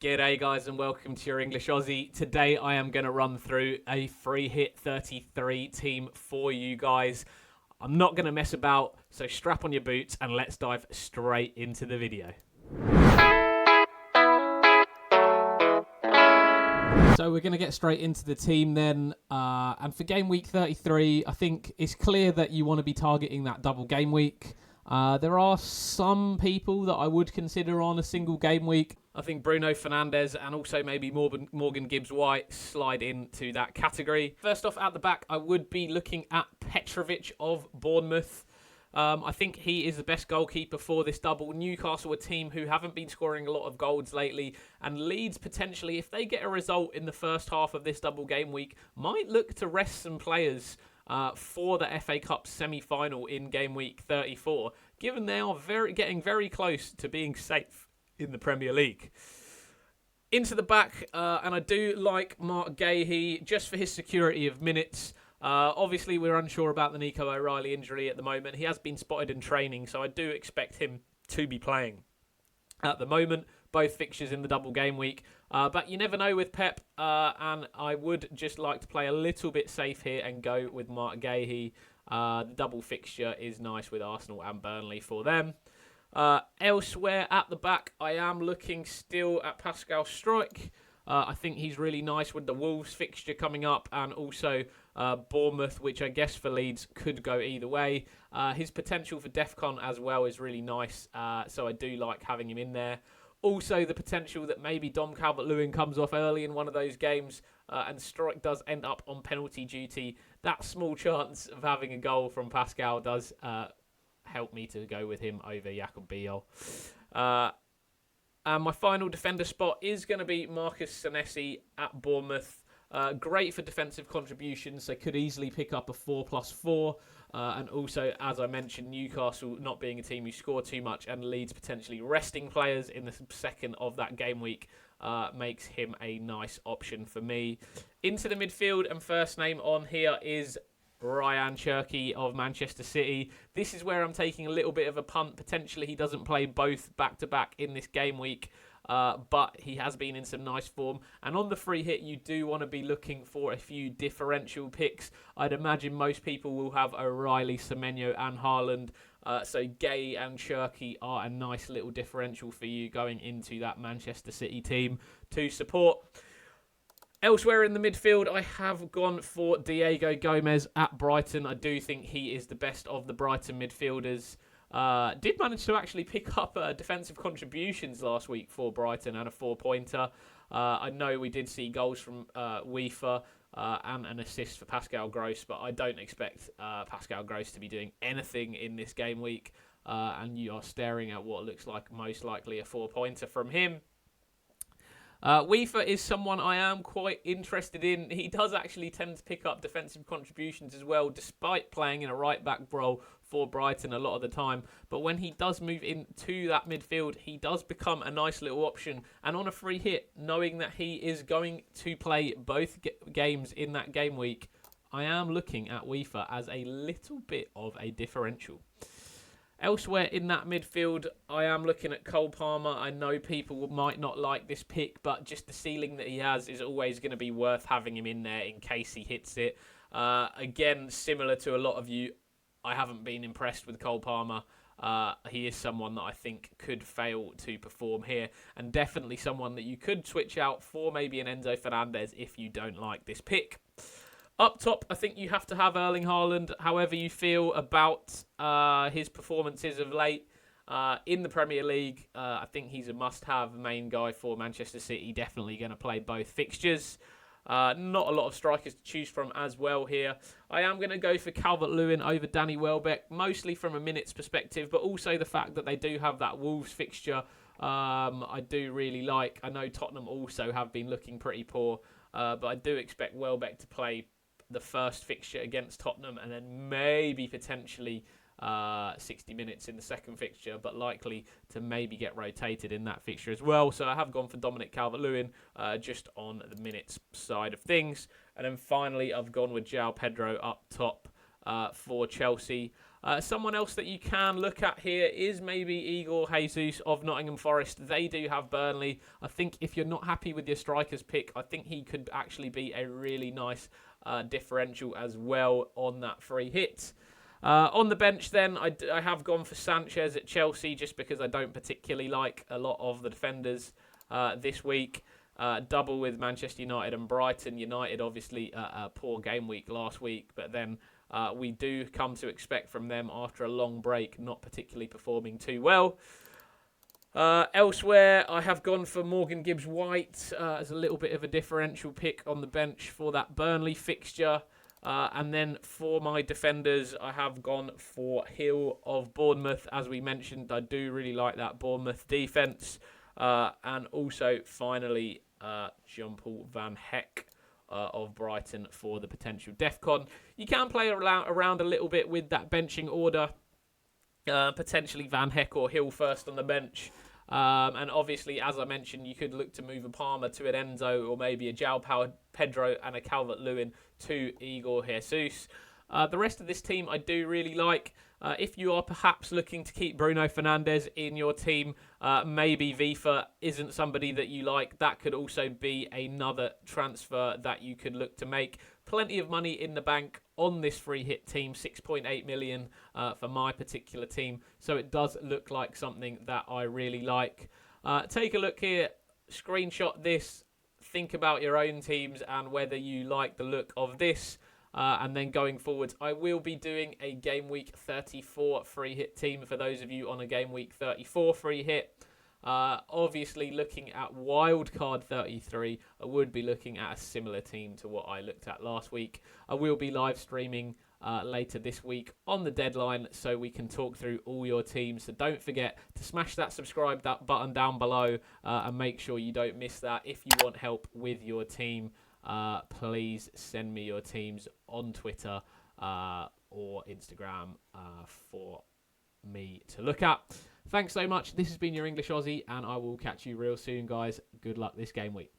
G'day guys and welcome to your English Aussie. Today I am going to run through a free hit 33 team for you guys. I'm not going to mess about, so strap on your boots and let's dive straight into the video. So we're going to get straight into the team then, and for game week 33, I think it's clear that you want to be targeting that double game week. There are some people that I would consider on a single game week. I think Bruno Fernandes and also maybe Morgan Gibbs-White slide into that category. First off, at the back, I would be looking at Petrovic of Bournemouth. I think he is the best goalkeeper for this double. Newcastle, a team who haven't been scoring a lot of goals lately, and Leeds potentially, if they get a result in the first half of this double game week, might look to rest some players for the FA Cup semi-final in game week 34, given they are getting very close to being safe in the Premier League. Into the back, and I do like Mark Gahey just for his security of minutes. Obviously, we're unsure about the Nico O'Reilly injury at the moment. He has been spotted in training, so I do expect him to be playing at the moment. Both fixtures in the double game week. But you never know with Pep, and I would just like to play a little bit safe here and go with Mark Gahey. The double fixture is nice with Arsenal and Burnley for them. Elsewhere at the back, I am looking still at Pascal Struijk. I think he's really nice with the Wolves fixture coming up, and also Bournemouth, which I guess for Leeds could go either way. His potential for DEFCON as well is really nice, so I do like having him in there. Also, the potential that maybe Dom Calvert-Lewin comes off early in one of those games and Struijk does end up on penalty duty. That small chance of having a goal from Pascal does help me to go with him over Jakob Biel. And my final defender spot is going to be Marcus Senesi at Bournemouth. Great for defensive contributions. They could easily pick up a 4+4. And also, as I mentioned, Newcastle not being a team who score too much and Leeds potentially resting players in the second of that game week makes him a nice option for me. Into the midfield, and first name on here is Ryan Cherki of Manchester City. This is where I'm taking a little bit of a punt. Potentially he doesn't play both back-to-back in this game week, but he has been in some nice form. And on the free hit, you do want to be looking for a few differential picks. I'd imagine most people will have O'Reilly, Semenyo and Haaland. So Gay and Cherki are a nice little differential for you going into that Manchester City team to support. Elsewhere in the midfield, I have gone for Diego Gomez at Brighton. I do think he is the best of the Brighton midfielders. Did manage to actually pick up defensive contributions last week for Brighton and a 4-pointer. I know we did see goals from Weaver and an assist for Pascal Gross, but I don't expect Pascal Gross to be doing anything in this game week. And you are staring at what looks like most likely a 4-pointer from him. Weaver is someone I am quite interested in. He does actually tend to pick up defensive contributions as well, despite playing in a right-back role for Brighton a lot of the time. But when he does move into that midfield, he does become a nice little option. And on a free hit, knowing that he is going to play both games in that game week, I am looking at Weaver as a little bit of a differential. Elsewhere in that midfield, I am looking at Cole Palmer. I know people might not like this pick, but just the ceiling that he has is always going to be worth having him in there in case he hits it. Again, similar to a lot of you, I haven't been impressed with Cole Palmer. He is someone that I think could fail to perform here, and definitely someone that you could switch out for maybe an Enzo Fernandez if you don't like this pick. Up top, I think you have to have Erling Haaland, however you feel about his performances of late in the Premier League. I think he's a must-have main guy for Manchester City, definitely going to play both fixtures. Not a lot of strikers to choose from as well here. I am going to go for Calvert-Lewin over Danny Welbeck, mostly from a minutes perspective, but also the fact that they do have that Wolves fixture I do really like. I know Tottenham also have been looking pretty poor, but I do expect Welbeck to play the first fixture against Tottenham and then maybe potentially 60 minutes in the second fixture, but likely to maybe get rotated in that fixture as well. So I have gone for Dominic Calvert-Lewin just on the minutes side of things. And then finally, I've gone with João Pedro up top for Chelsea. Someone else that you can look at here is maybe Igor Jesus of Nottingham Forest. They do have Burnley. I think if you're not happy with your strikers pick, I think he could actually be a really nice differential as well on that free hit. On the bench then, I have gone for Sanchez at Chelsea just because I don't particularly like a lot of the defenders this week. Double with Manchester United and Brighton. United obviously a poor game week last week, but then we do come to expect from them after a long break not particularly performing too well. Elsewhere, I have gone for Morgan Gibbs-White as a little bit of a differential pick on the bench for that Burnley fixture. And then for my defenders, I have gone for Hill of Bournemouth. As we mentioned, I do really like that Bournemouth defence. And also, finally, Jean-Paul Van Heck of Brighton for the potential DEFCON. You can play around a little bit with that benching order. Potentially Van Heck or Hill first on the bench. And obviously, as I mentioned, you could look to move a Palmer to an Enzo or maybe a João Pedro and a Calvert-Lewin to Igor Jesus. The rest of this team I do really like. If you are perhaps looking to keep Bruno Fernandes in your team, maybe Vifa isn't somebody that you like. That could also be another transfer that you could look to make. Plenty of money in the bank on this free hit team, 6.8 million for my particular team. So it does look like something that I really like. Take a look here, screenshot this, think about your own teams and whether you like the look of this. And then going forwards, I will be doing a Game Week 34 free hit team for those of you on a Game Week 34 free hit. Obviously, looking at wildcard 33, I would be looking at a similar team to what I looked at last week. I will be live streaming later this week on the deadline so we can talk through all your teams. So don't forget to smash that subscribe button down below and make sure you don't miss that. If you want help with your team, please send me your teams on Twitter or Instagram for me to look at. Thanks so much. This has been your English Aussie, and I will catch you real soon, guys. Good luck this game week.